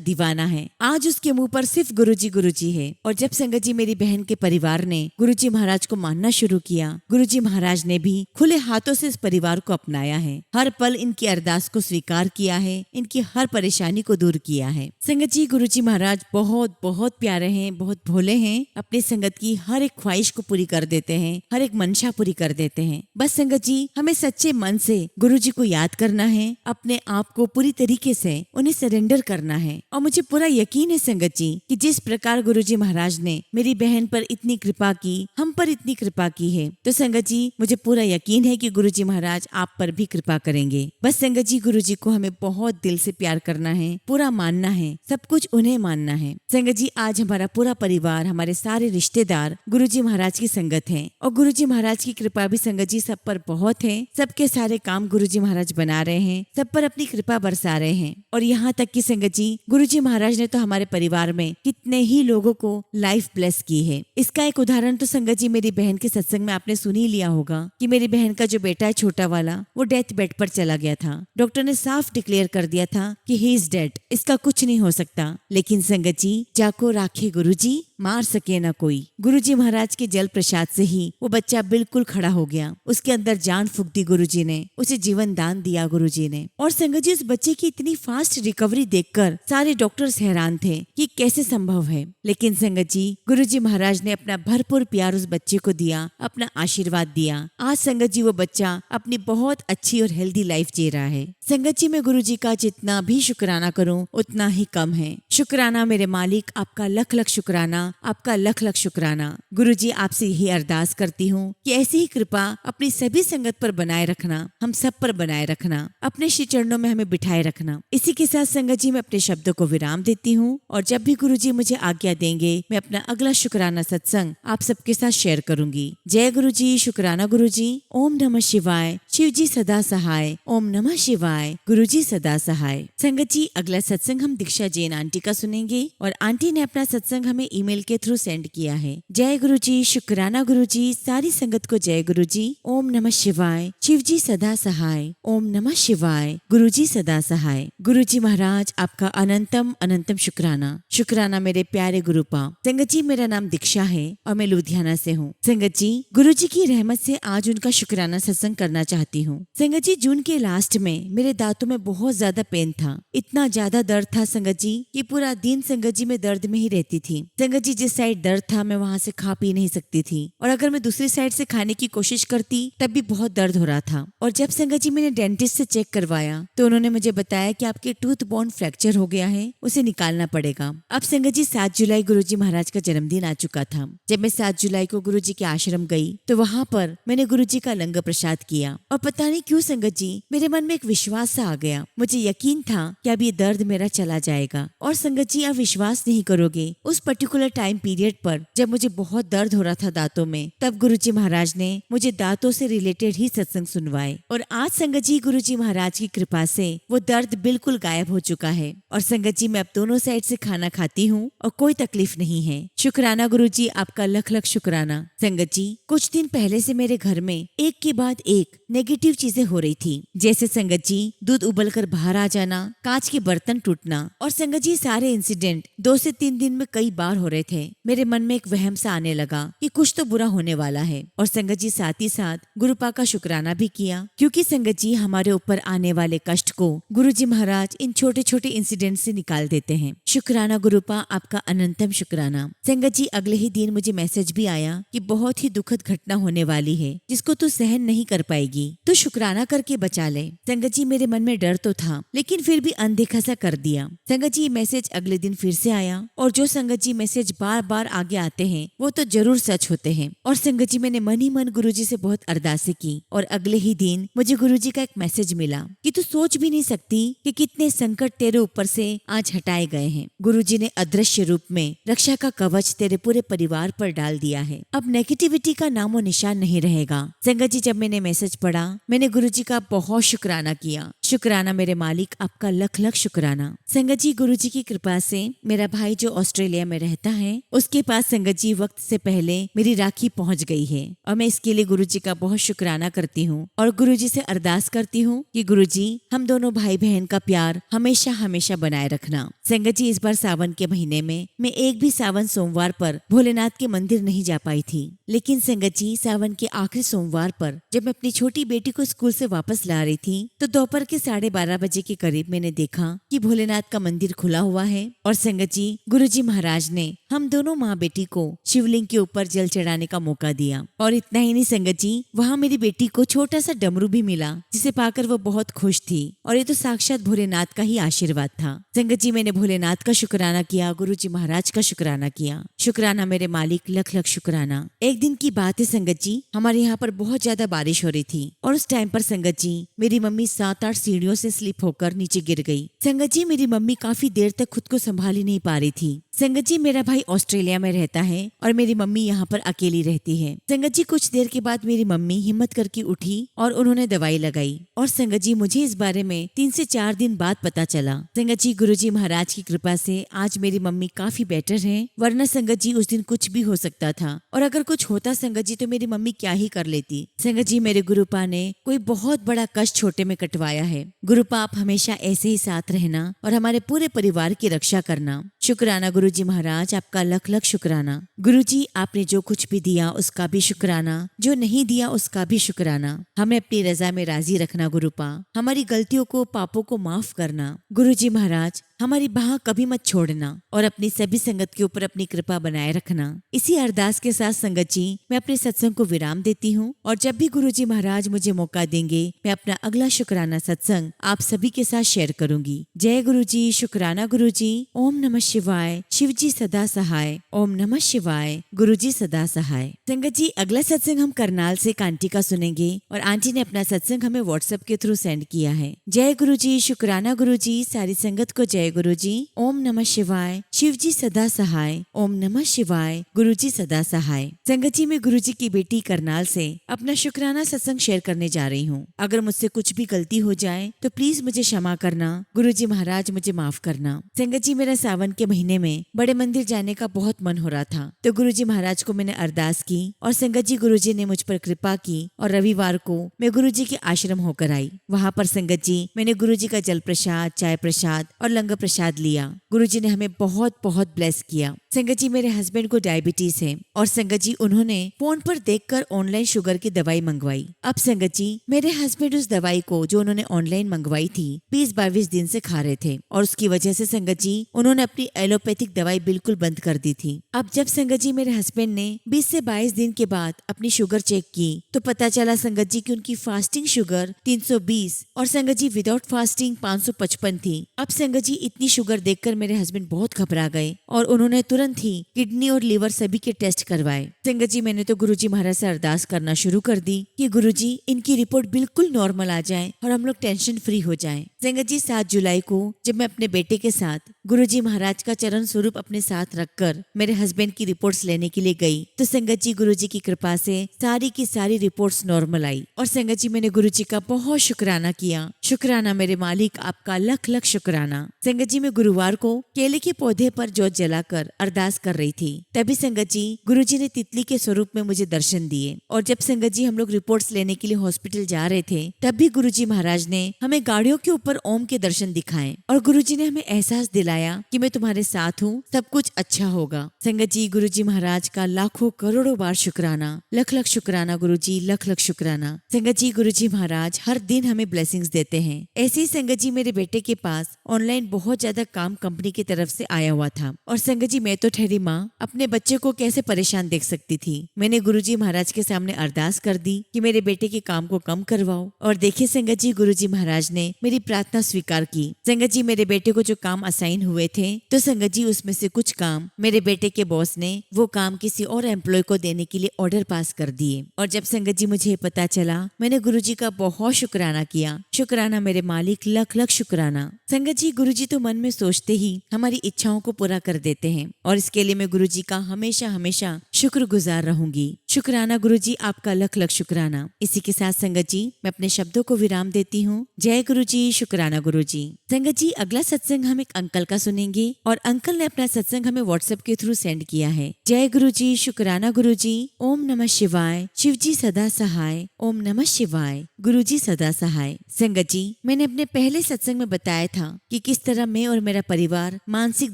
Speaker 1: दीवाना है, आज उसके मुंह पर सिर्फ गुरुजी गुरुजी है। और जब संगत जी मेरी बहन के परिवार ने गुरुजी महाराज को मानना शुरू किया, गुरुजी महाराज ने भी खुले हाथों से इस परिवार को अपनाया है, हर पल इनकी अरदास को स्वीकार किया है, इनकी हर परेशानी को दूर किया है। संगत जी, गुरुजी महाराज बहुत बहुत प्यारे हैं, बहुत भोले हैं, अपनी संगत की हर एक ख्वाहिश को पूरी कर देते हैं, हर एक मंशा पूरी कर देते हैं। बस संगत जी, हमें सच्चे मन से गुरुजी को याद करना है, अपने आप को पूरी तरीके से उन्हें सरेंडर करना है। और मुझे पूरा यकीन है संगत जी कि जिस प्रकार गुरुजी महाराज ने मेरी बहन पर इतनी कृपा की, हम पर इतनी कृपा की है, तो संगत जी मुझे पूरा यकीन है कि गुरुजी महाराज आप पर भी कृपा करेंगे। बस संगत जी, गुरुजी को हमें बहुत दिल से प्यार करना है, पूरा मानना है, सब कुछ उन्हें मानना है। संगत जी, आज हमारा पूरा परिवार, हमारे सारे रिश्तेदार गुरुजी महाराज की संगत हैं और गुरुजी महाराज की कृपा भी संगत जी सब पर बहुत है। सबके सारे काम गुरुजी महाराज बना रहे हैं, सब पर अपनी कृपा बरसा रहे हैं। और यहाँ तक कि संगत जी, गुरुजी महाराज ने तो हमारे परिवार में कितने ही लोगों को लाइफ ब्लेस की है। इसका एक उदाहरण तो संगत जी मेरी बहन के सत्संग में आपने सुन ही लिया होगा कि मेरी बहन का जो बेटा है छोटा वाला, वो डेथ बेड पर चला गया था। डॉक्टर ने साफ डिक्लेयर कर दिया था कि ही इज डेड, इसका कुछ नहीं हो सकता। लेकिन संगत जी, जाको राखे गुरुजी, मार सके ना कोई। गुरुजी महाराज के जल प्रसाद से ही वो बच्चा बिल्कुल खड़ा हो गया, उसके अंदर जान फूंक दी गुरुजी ने, उसे जीवन दान दिया गुरुजी ने। और संगत जी, उस बच्चे की इतनी फास्ट रिकवरी देखकर सारे डॉक्टर्स हैरान थे कि कैसे संभव है। लेकिन संगत जी, गुरुजी महाराज ने अपना भरपूर प्यार उस बच्चे को दिया, अपना आशीर्वाद दिया। आज संगत जी वो बच्चा अपनी बहुत अच्छी और हेल्दी लाइफ जी रहा है। संगत जी, मैं गुरुजी का जितना भी शुक्राना करूं उतना ही कम है। शुक्राना मेरे मालिक, आपका लख लख शुक्राना, आपका लख लख शुक्राना। गुरुजी, आपसे यही अरदास करती हूँ कि ऐसी ही कृपा अपनी सभी संगत पर बनाए रखना, हम सब पर बनाए रखना, अपने श्री चरणों में हमें बिठाए रखना। इसी के साथ संगत जी, मैं अपने शब्दों को विराम देती हूँ और जब भी गुरुजी मुझे आज्ञा देंगे मैं अपना अगला शुक्राना सत्संग आप सबके साथ शेयर करूंगी। जय गुरुजी, शुक्राना गुरुजी। ओम नमः शिवाय। शिव जी सदा सहाय। ओम नमः शिवाय। गुरुजी सदा सहाय। संगत जी, अगला सत्संग हम दीक्षा जैन आंटी का सुनेंगे और आंटी ने अपना सत्संग हमें ईमेल के थ्रू सेंड किया है। जय गुरुजी, शुक्राना गुरुजी, सारी संगत को जय गुरुजी। ओम नमः शिवाय। शिव जी सदा सहाय। ओम नमः शिवाय। गुरुजी सदा सहाय। गुरुजी महाराज, आपका अनंतम अनंतम शुक्राना। शुक्राना मेरे प्यारे गुरुपा। संगत जी, मेरा नाम दीक्षा है और मैं लुधियाना से हूँ। संगत जी, गुरुजी की रहमत से आज उनका शुक्राना सत्संग करना चाहती हूँ। संगत जी, जून के लास्ट में मेरे दांतों में बहुत ज्यादा पेन था, इतना ज्यादा दर्द था संगत जी कि पूरा दिन संगत जी में दर्द में ही रहती थी। संगत जी, जिस साइड दर्द था मैं वहाँ से खा पी नहीं सकती थी और अगर मैं दूसरी साइड से खाने की कोशिश करती तब भी बहुत दर्द हो रहा था। और जब संगत जी मैंने डेंटिस्ट से चेक करवाया तो उन्होंने मुझे बताया कि आपके टूथ बोन फ्रैक्चर हो गया है, उसे निकालना पड़ेगा। अब संगत जी, 7 जुलाई गुरुजी महाराज का जन्मदिन आ चुका था। जब मैं 7 जुलाई को गुरुजी के आश्रम गई तो वहाँ पर मैंने गुरुजी का लंगर प्रसाद किया और पता नहीं क्यों संगत जी मेरे मन में एक विश्वास सा आ गया। मुझे यकीन था कि अब ये दर्द मेरा चला जाएगा। और संगत जी, आप विश्वास नहीं करोगे, उस पर्टिकुलर टाइम पीरियड पर जब मुझे बहुत दर्द हो रहा था दांतों में, तब गुरुजी महाराज ने मुझे दांतों से रिलेटेड ही सत्संग सुनवाए और आज संगत जी गुरुजी महाराज की कृपा से वो दर्द बिल्कुल गायब हो चुका है। और संगत जी, मैं अब दोनों साइड से खाना खाती हूँ और कोई तकलीफ नहीं है। शुक्राना गुरुजी, आपका लख लख शुक्राना। संगत जी, कुछ दिन पहले से मेरे घर में एक के बाद एक नेगेटिव चीजें हो रही थी, जैसे संगत जी दूध उबलकर बाहर आ जाना, कांच के बर्तन टूटना। और संगत जी, सारे इंसिडेंट 2 से 3 दिन में कई बार हो रहे थे। मेरे मन में एक वहम सा आने लगा कि कुछ तो बुरा होने वाला है। और संगत जी साथ ही साथ गुरुपा का शुक्राना भी किया, क्योंकि संगत जी हमारे ऊपर आने वाले कष्ट को गुरुजी महाराज इन छोटे छोटे इंसिडेंट से निकाल देते हैं। शुक्राना गुरुपा, आपका अनंतम शुक्राना। संगत जी अगले ही दिन मुझे मैसेज भी आया कि बहुत ही दुखद घटना होने वाली है जिसको तू सहन नहीं कर पाएगी, तो शुक्राना करके बचा ले। संगत जी मेरे मन में डर तो था, लेकिन फिर भी अनदेखा सा कर दिया। संगत जी मैसेज अगले दिन फिर से आया, और जो संगत जी मैसेज बार बार आगे आते हैं वो तो जरूर सच होते हैं। और संगत जी मैंने मन ही मन गुरुजी से बहुत अरदासें की, और अगले ही दिन मुझे गुरुजी का एक मैसेज मिला कि तू सोच भी नहीं सकती कि कितने संकट तेरे ऊपर से आज हटाए गए हैं। गुरुजी ने अदृश्य रूप में रक्षा का कवच तेरे पूरे परिवार पर डाल दिया है। अब नेगेटिविटी का नामो निशान नहीं रहेगा। संगत जी जब मैंने मैसेज पढ़ा, मैंने गुरुजी का बहुत शुक्राना किया। शुक्राना मेरे मालिक, आपका लख लख शुक्राना। संगत जी गुरुजी की कृपा से मेरा भाई जो ऑस्ट्रेलिया में रहता है, उसके पास संगत जी वक्त से पहले मेरी राखी पहुंच गई है, और मैं इसके लिए गुरुजी का बहुत शुक्राना करती हूँ और गुरुजी से अरदास करती हूँ कि गुरुजी हम दोनों भाई बहन का प्यार हमेशा हमेशा बनाए रखना। संगत जी इस बार सावन के महीने में मैं एक भी सावन सोमवार पर भोलेनाथ के मंदिर नहीं जा पाई थी, लेकिन संगत जी सावन के आखिरी सोमवार पर जब मैं अपनी छोटी बेटी को स्कूल से वापस ला रही थी, तो दोपहर के 12:30 बजे के करीब मैंने देखा कि भोलेनाथ का मंदिर खुला हुआ है। और संगत जी गुरुजी महाराज ने हम दोनों माँ बेटी को शिवलिंग के ऊपर जल चढ़ाने का मौका दिया। और इतना ही नहीं संगत जी, वहाँ मेरी बेटी को छोटा सा डमरू भी मिला, जिसे पाकर वो बहुत खुश थी। और ये तो साक्षात भोलेनाथ का ही आशीर्वाद था। संगत जी मैंने भोलेनाथ का शुक्राना किया, गुरुजी महाराज का शुक्राना किया। शुक्राना मेरे मालिक, लख लख शुक्राना। एक दिन की बात है संगत जी, हमारे यहाँ पर बहुत ज्यादा बारिश हो रही थी, और उस टाइम पर संगत जी मेरी मम्मी 7-8 सीढ़ियों से स्लिप होकर नीचे गिर गई। संगत जी मेरी मम्मी काफी देर तक खुद को संभाल ही नहीं पा रही थी। संगत जी मेरा भाई ऑस्ट्रेलिया में रहता है और मेरी मम्मी यहाँ पर अकेली रहती है। संगत जी कुछ देर के बाद मेरी मम्मी हिम्मत करके उठी और उन्होंने दवाई लगाई। और संगत जी मुझे इस बारे में 3 से 4 दिन बाद पता चला। संगत जी गुरुजी महाराज की कृपा से आज मेरी मम्मी काफी बेटर है, वरना संगत जी उस दिन कुछ भी हो सकता था। और अगर कुछ होता संगत जी तो मेरी मम्मी क्या ही कर लेती। संगत जी मेरे गुरुपा ने कोई बहुत बड़ा कष्ट छोटे में कटवाया है। गुरुपा आप हमेशा ऐसे ही साथ रहना और हमारे पूरे परिवार की रक्षा करना। शुक्राना गुरुजी महाराज, आपका लख लख शुक्राना। गुरुजी आपने जो कुछ भी दिया उसका भी शुक्राना, जो नहीं दिया उसका भी शुक्राना। हमें अपनी रजा में राजी रखना गुरुपा, हमारी गलतियों को पापों को माफ करना। गुरुजी महाराज हमारी बाह कभी मत छोड़ना और अपनी सभी संगत के ऊपर अपनी कृपा बनाए रखना। इसी अरदास के साथ संगत जी मैं अपने सत्संग को विराम देती हूँ, और जब भी गुरुजी महाराज मुझे मौका देंगे मैं अपना अगला शुक्राना सत्संग आप सभी के साथ शेयर करूंगी। जय गुरुजी, शुक्राना गुरुजी। ओम नमः शिवाय। शिव जी सदा सहाय। ओम नमः शिवाय। गुरुजी सदा सहाय। संगत जी अगला सत्संग हम करनाल से आंटी का सुनेंगे, और आंटी ने अपना सत्संग हमें व्हाट्सएप के थ्रू सेंड किया है। जय गुरुजी, शुक्राना गुरुजी। सारी संगत को जय गुरुजी। ओम नमः शिवाय। शिव जी सदा सहाय। ओम नमः शिवाय। गुरुजी सदा सहाय। संगत जी मैं गुरुजी की बेटी करनाल से अपना शुक्राना सत्संग शेयर करने जा रही हूँ। अगर मुझसे कुछ भी गलती हो जाए तो प्लीज मुझे क्षमा करना। गुरुजी महाराज मुझे माफ करना। संगत जी मेरा सावन के महीने में बड़े मंदिर जाने का बहुत मन हो रहा था, तो गुरुजी महाराज को मैंने अरदास की, और संगत जी गुरुजी ने मुझ पर कृपा की, और रविवार को मैं गुरुजी के आश्रम होकर आई। वहाँ पर संगत जी मैंने गुरुजी का जल प्रसाद, चाय प्रसाद और लंगर प्रसाद लिया। गुरुजी ने हमें बहुत बहुत ब्लेस किया। संगत जी मेरे हस्बैंड को डायबिटीज है, और संगत जी उन्होंने फोन पर देखकर ऑनलाइन शुगर की दवाई मंगवाई। अब संगत जी मेरे हस्बैंड उस दवाई को जो उन्होंने ऑनलाइन मंगवाई थी 20-22 दिन से खा रहे थे, और उसकी वजह से संगत जी उन्होंने अपनी एलोपैथिक दवाई बिल्कुल बंद कर दी थी। अब जब संगत जी मेरे हस्बैंड ने 20 से 22 दिन के बाद अपनी शुगर चेक की, तो पता चला संगत जी की उनकी फास्टिंग शुगर 320 और संगत जी विदाउट फास्टिंग 555 थी। अब संगत जी इतनी शुगर देखकर मेरे हस्बैंड बहुत घबरा गए, और उन्होंने तुरंत ही किडनी और लीवर सभी के टेस्ट करवाए। संगत जी मैंने तो गुरुजी महाराज से अरदास करना शुरू कर दी कि गुरुजी इनकी रिपोर्ट बिल्कुल नॉर्मल आ जाए और हम लोग टेंशन फ्री हो जाएं। संगत जी 7 जुलाई को जब मैं अपने बेटे के साथ गुरुजी महाराज का चरण स्वरूप अपने साथ रखकर मेरे हस्बैंड की रिपोर्ट्स लेने के लिए गई, तो संगत जी गुरुजी की कृपा से सारी की सारी रिपोर्ट्स नॉर्मल आई। और संगत जी मैंने गुरुजी का बहुत शुक्राना किया। शुक्राना मेरे मालिक, आपका लख लख शुक्राना। संगत जी मैं गुरुवार को केले के पौधे पर जोत जलाकर अरदास कर रही थी, तभी संगत जी गुरुजी ने तितली के स्वरूप में मुझे दर्शन दिए। और जब संगत जी हम लोग रिपोर्ट्स लेने के लिए हॉस्पिटल जा रहे थे, तब भी गुरुजी महाराज ने हमें गाड़ियों के ऊपर ओम के दर्शन दिखाए, और गुरुजी ने हमें एहसास दिलाया बताया कि मैं तुम्हारे साथ हूँ, सब कुछ अच्छा होगा। संगत जी, गुरुजी महाराज का लाखों करोड़ों बार शुक्राना, लख लख शुक्राना गुरुजी, लख लख शुक्राना। संगत जी, गुरुजी महाराज हर दिन हमें ब्लेसिंग्स देते हैं। ऐसे ही संगत जी मेरे बेटे के पास ऑनलाइन बहुत ज्यादा काम कंपनी की तरफ से आया हुआ था और संगत जी मैं तो ठहरी माँ अपने बच्चे को कैसे परेशान देख सकती थी। मैंने गुरुजी महाराज के सामने अरदास कर दी कि मेरे बेटे के काम को कम करवाओ और देखिए संगत जी, गुरुजी महाराज ने मेरी प्रार्थना स्वीकार की। संगत जी, मेरे बेटे को जो काम असाइन हुए थे तो संगत जी उसमें से कुछ काम मेरे बेटे के बॉस ने वो काम किसी और एम्प्लॉय को देने के लिए ऑर्डर पास कर दिए। और जब संगत जी मुझे पता चला, मैंने गुरुजी का बहुत शुक्राना किया। शुक्राना मेरे मालिक, लख लख शुक्राना। संगत जी, गुरुजी तो मन में सोचते ही हमारी इच्छाओं को पूरा कर देते हैं और इसके लिए मैं गुरुजी का हमेशा हमेशा शुक्रगुजार रहूंगी। शुक्राना गुरुजी, आपका लख लख शुक्राना। इसी के साथ संगत जी मैं अपने शब्दों को विराम देती हूँ। जय गुरुजी, शुक्राना गुरुजी। संगत जी, अगला सत्संग हम एक अंकल का सुनेंगे और अंकल ने अपना सत्संग हमें व्हाट्सएप के थ्रू सेंड किया है। जय गुरुजी, शुक्राना गुरुजी। ओम नमः शिवाय, शिवजी सदा सहाय। ओम नमः शिवाय, गुरुजी सदा सहाय। संगत जी, मैंने अपने पहले सत्संग में बताया था कि किस तरह मैं और मेरा परिवार मानसिक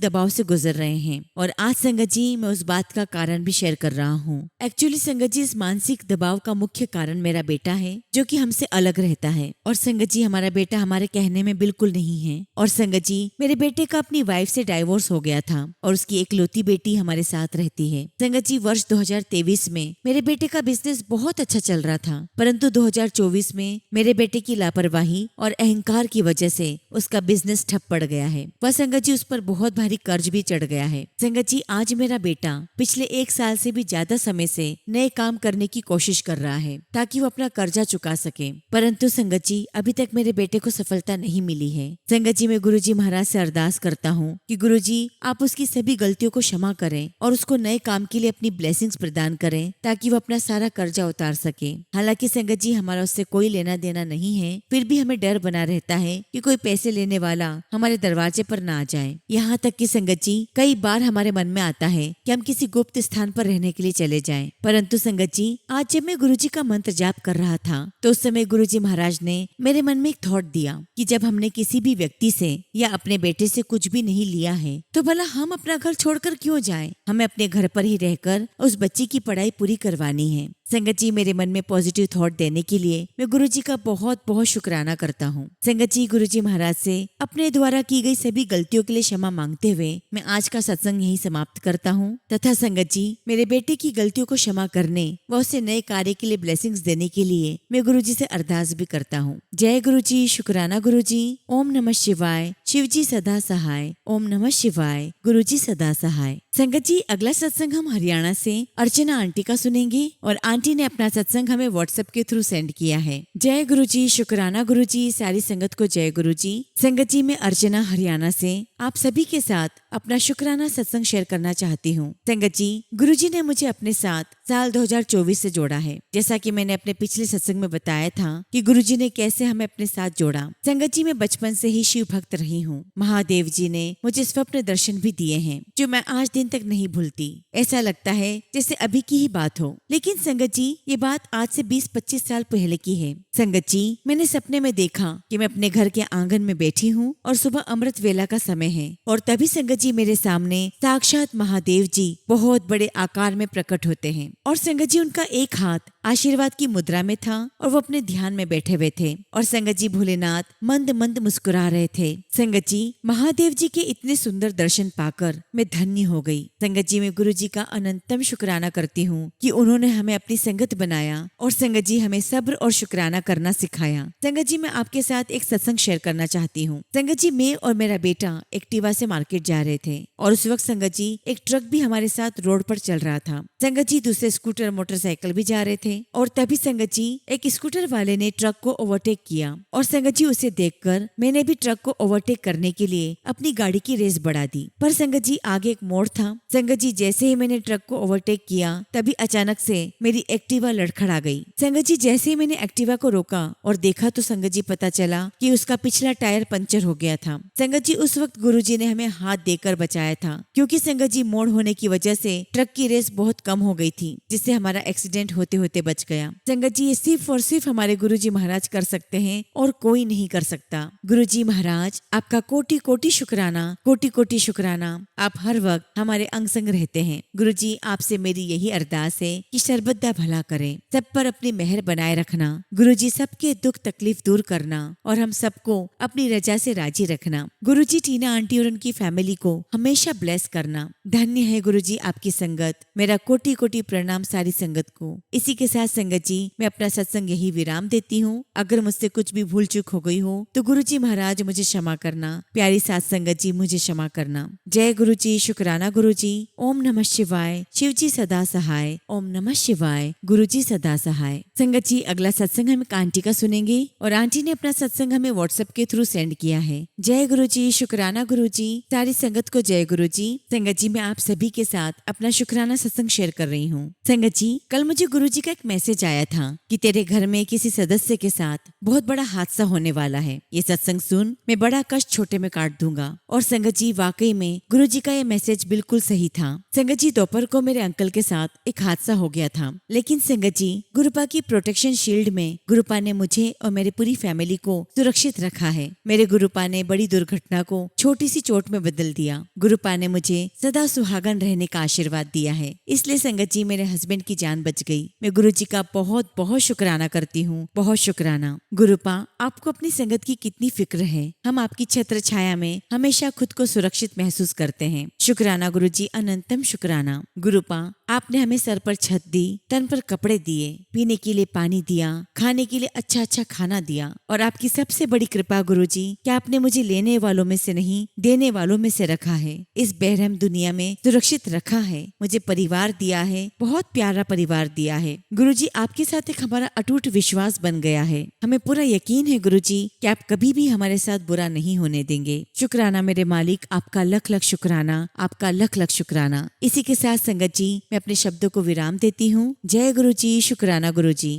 Speaker 1: दबाव से गुजर रहे हैं और आज संगत जी मैं उस बात का कारण भी शेयर कर रहा हूँ। एक्चुअली संगत जी, इस मानसिक दबाव का मुख्य कारण मेरा बेटा है जो कि हमसे अलग रहता है। और संगत जी, हमारा बेटा हमारे कहने में बिल्कुल नहीं है। और संगत जी, मेरे बेटे का अपनी वाइफ से डाइवोर्स हो गया था और उसकी एकलौती बेटी हमारे साथ रहती है। संगत जी, वर्ष 2023 में मेरे बेटे का बिजनेस बहुत अच्छा चल रहा था, परंतु 2024 में मेरे बेटे की लापरवाही और अहंकार की वजह से उसका बिजनेस ठप पड़ गया है। वह संगत जी, उस पर बहुत भारी कर्ज भी चढ़ गया है। संगत जी, आज मेरा बेटा पिछले 1 साल से भी ज्यादा समय से नए काम करने की कोशिश कर रहा है ताकि वो अपना कर्जा चुका सके, परंतु संगत जी अभी तक मेरे बेटे को सफलता नहीं मिली है। संगत जी, मैं गुरुजी महाराज से अरदास करता हूँ कि गुरुजी आप उसकी सभी गलतियों को क्षमा करें और उसको नए काम के लिए अपनी ब्लेसिंग्स प्रदान करें ताकि वो अपना सारा कर्जा उतार सके। हालांकि संगत जी हमारा उससे कोई लेना देना नहीं है, फिर भी हमें डर बना रहता है कि कोई पैसे लेने वाला हमारे दरवाजे पर ना आ जाए। यहाँ तक कि संगत जी कई बार हमारे मन में आता है कि हम किसी गुप्त स्थान पर रहने के लिए चले जाएं। परंतु संगत जी, आज जब मैं गुरुजी का मंत्र जाप कर रहा था तो उस समय गुरुजी महाराज ने मेरे मन में एक थॉट दिया कि जब हमने किसी भी व्यक्ति से या अपने बेटे से कुछ भी नहीं लिया है तो भला हम अपना घर छोड़कर क्यों जाएं? हमें अपने घर पर ही रहकर उस बच्ची की पढ़ाई पूरी करवानी है। संगत जी, मेरे मन में पॉजिटिव थॉट देने के लिए मैं गुरुजी का बहुत बहुत शुक्राना करता हूँ। संगत जी, गुरुजी महाराज से अपने द्वारा की गई सभी गलतियों के लिए क्षमा मांगते हुए मैं आज का सत्संग यही समाप्त करता हूँ तथा संगत जी मेरे बेटे की गलतियों को क्षमा करने व उसे नए कार्य के लिए ब्लेसिंग्स देने के लिए मैं गुरुजी से अरदास भी करता हूँ। जय गुरुजी, शुक्राना गुरुजी। ओम नमः शिवाय, शिवजी सदा सहाय। ओम नमः शिवाय, गुरुजी सदा सहाय। संगत जी, अगला सत्संग हम हरियाणा से अर्चना आंटी का सुनेंगे और आंटी ने अपना सत्संग हमें व्हाट्सएप के थ्रू सेंड किया है। जय गुरुजी, शुक्राना गुरुजी। सारी संगत को जय गुरुजी। संगत जी, मैं अर्चना हरियाणा से आप सभी के साथ अपना शुक्राना सत्संग शेयर करना चाहती हूँ। संगत जी, गुरुजी ने मुझे अपने साथ साल 2024 से जोड़ा है। जैसा कि मैंने अपने पिछले सत्संग में बताया था कि गुरुजी ने कैसे हमें अपने साथ जोड़ा। संगत जी, मैं बचपन से ही शिव भक्त रही हूँ। महादेव जी ने मुझे स्वप्न दर्शन भी दिए हैं जो मैं आज दिन तक नहीं भूलती। ऐसा लगता है जैसे अभी की ही बात हो, लेकिन संगत जी ये बात आज से 20-25 साल पहले की है। संगत जी, मैंने सपने में देखा कि मैं अपने घर के आंगन में बैठी हूँ और सुबह अमृत वेला का समय है और तभी संगत जी मेरे सामने साक्षात महादेव जी बहुत बड़े आकार में प्रकट होते हैं और संगत जी उनका एक हाथ आशीर्वाद की मुद्रा में था और वो अपने ध्यान में बैठे हुए थे और संगत जी भोलेनाथ मंद मंद मुस्कुरा रहे थे। संगत जी, महादेव जी के इतने सुंदर दर्शन पाकर मैं धन्य हो गई। संगत जी, मैं गुरु जी का अनंतम शुक्राना करती हूँ कि उन्होंने हमें अपनी संगत बनाया और संगत जी हमें सब्र और शुक्राना करना सिखाया। संगत जी, मैं आपके साथ एक सत्संग शेयर करना चाहती हूँ। संगत जी, मैं और मेरा बेटा एक्टिवा से मार्केट जा रहे थे और उस वक्त संगत जी एक ट्रक भी हमारे साथ रोड पर चल रहा था। संगत जी, दूसरे स्कूटर मोटरसाइकिल भी जा रहे थे और तभी संगत जी एक स्कूटर वाले ने ट्रक को ओवरटेक किया और संगत जी उसे देखकर मैंने भी ट्रक को ओवरटेक करने के लिए अपनी गाड़ी की रेस बढ़ा दी। पर संगत जी आगे एक मोड़ था। संगत जी, जैसे ही मैंने ट्रक को ओवरटेक किया तभी अचानक से मेरी एक्टिवा लड़खड़ा गई। संगत जी, जैसे ही मैंने एक्टिवा को रोका और देखा तो संगत जी पता चला कि उसका पिछला टायर पंचर हो गया था। संगत जी, उस वक्त गुरुजी ने हमें हाथ देकर बचाया था क्योंकि संगत जी मोड़ होने की वजह से ट्रक की रेस बहुत कम हो गई थी जिससे हमारा एक्सीडेंट होते होते बच गया। संगत जी, ये सिर्फ और सिर्फ हमारे गुरुजी महाराज कर सकते हैं और कोई नहीं कर सकता। गुरुजी महाराज आपका कोटि कोटि शुक्राना, कोटि कोटि शुक्राना। आप हर वक्त हमारे अंग संग रहते हैं। गुरुजी, आपसे मेरी यही अरदास है कि सर्वदा भला करें, सब पर अपनी मेहर बनाए रखना। गुरुजी, सबके दुख तकलीफ दूर करना और हम सबको अपनी रजा से राजी रखना। गुरुजी, टीना आंटी और उनकी फैमिली को हमेशा ब्लेस करना। धन्य है गुरुजी आपकी संगत। मेरा कोटि कोटि प्रणाम सारी संगत को। इसी के साथ संगत जी, मैं अपना सत्संग यही विराम देती हूँ। अगर मुझसे कुछ भी भूल चूक हो गई हो तो गुरुजी महाराज मुझे क्षमा करना। प्यारी साथ संगत जी, मुझे क्षमा करना। जय गुरुजी, शुक्राना गुरुजी। ओम नमः शिवाय। शिव जी सदा सहाय। ओम नमः शिवाय। गुरुजी सदा सहाय। संगत जी, अगला सत्संग हम एक आंटी का सुनेंगे और आंटी ने अपना सत्संग हमें व्हाट्सएप के थ्रू सेंड किया है। जय गुरुजी, शुक्राना गुरुजी। सारी संगत को जय गुरुजी। संगत जी, मैं आप सभी के साथ अपना शुक्राना सत्संग शेयर कर रही हूँ। संगत जी, कल मुझे गुरुजी का एक मैसेज आया था कि तेरे घर में किसी सदस्य के साथ बहुत बड़ा हादसा होने वाला है। ये सत्संग सुन, मैं बड़ा कष्ट छोटे में काट दूंगा। और संगत जी, वाकई में गुरुजी का ये मैसेज बिल्कुल सही था। संगत जी, दोपहर को मेरे अंकल के साथ एक हादसा हो गया था, लेकिन संगत जी, गुरुपा की प्रोटेक्शन शील्ड में गुरुपा ने मुझे और मेरी पूरी फैमिली को सुरक्षित रखा है। मेरे गुरुपा ने बड़ी दुर्घटना को छोटी सी चोट में बदल दिया। गुरुपा ने मुझे सदा सुहागन रहने का आशीर्वाद दिया है। इसलिए संगत जी, मेरे हस्बैंड की जान बच गई। मैं गुरुजी का बहुत बहुत शुक्राना करती हूँ, बहुत शुक्राना। गुरुपा, आपको अपनी संगत की कितनी फिक्र है। हम आपकी छत्र छाया में हमेशा खुद को सुरक्षित महसूस करते हैं। शुक्राना गुरुजी, अनंतम शुक्राना। गुरुपा, आपने हमें सर पर छत दी, तन पर कपड़े दिए, पीने के लिए पानी दिया, खाने के लिए अच्छा अच्छा खाना दिया। और आपकी सबसे बड़ी कृपा गुरुजी कि आपने मुझे लेने वालों में से नहीं, देने वालों में से रखा है। इस बेरहम दुनिया में सुरक्षित रखा है। मुझे परिवार दिया है, बहुत प्यारा परिवार दिया है। गुरुजी, आपके साथ एक हमारा अटूट विश्वास बन गया है। हमें पूरा यकीन है गुरुजी कि आप कभी भी हमारे साथ बुरा नहीं होने देंगे। शुक्राना मेरे मालिक, आपका लख लख शुक्राना, आपका लख लख शुक्राना। इसी के साथ संगत जी, मैं अपने शब्दों को विराम देती हूँ। जय गुरुजी, शुक्राना गुरुजी।